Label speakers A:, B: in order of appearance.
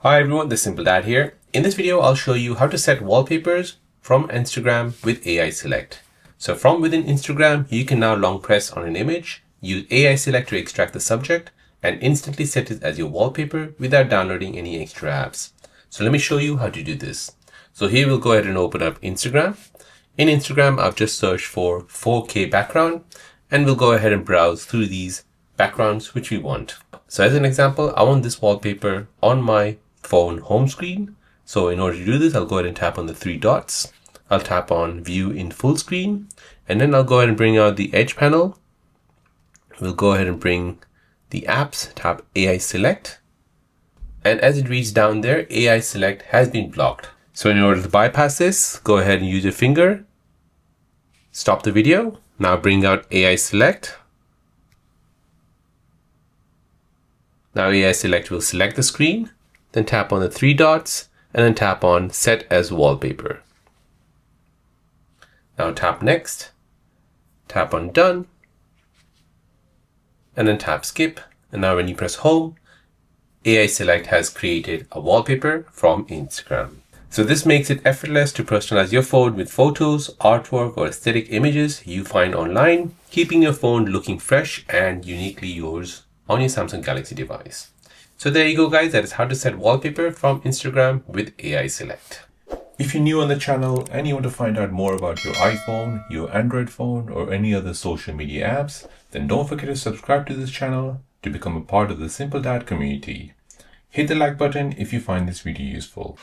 A: Hi everyone, this is Simple Dad here. In this video, I'll show you how to set wallpapers from Instagram with AI Select. So from within Instagram, you can now long press on an image, use AI Select to extract the subject, and instantly set it as your wallpaper without downloading any extra apps. So let me show you how to do this. So here we'll go ahead and open up Instagram. In Instagram, I've just searched for 4K background, and we'll go ahead and browse through these backgrounds which we want. So as an example, I want this wallpaper on my phone home screen. So in order to do this, I'll go ahead and tap on the three dots. I'll tap on view in full screen, and then I'll go ahead and bring out the edge panel. We'll go ahead and bring the apps, tap AI Select. And as it reads down there, AI Select has been blocked. So in order to bypass this, go ahead and use your finger. Stop the video. Now bring out AI Select. Now AI Select will select the screen, then tap on the three dots, and then tap on Set as Wallpaper. Now tap Next, tap on Done, and then tap Skip. And now when you press Home, AI Select has created a wallpaper from Instagram. So this makes it effortless to personalize your phone with photos, artwork, or aesthetic images you find online, keeping your phone looking fresh and uniquely yours on your Samsung Galaxy device. So there you go guys, that is how to set wallpaper from Instagram with AI Select.
B: If you're new on the channel and you want to find out more about your iPhone, your Android phone, or any other social media apps, then don't forget to subscribe to this channel to become a part of the Simple Dad community. Hit the like button if you find this video useful.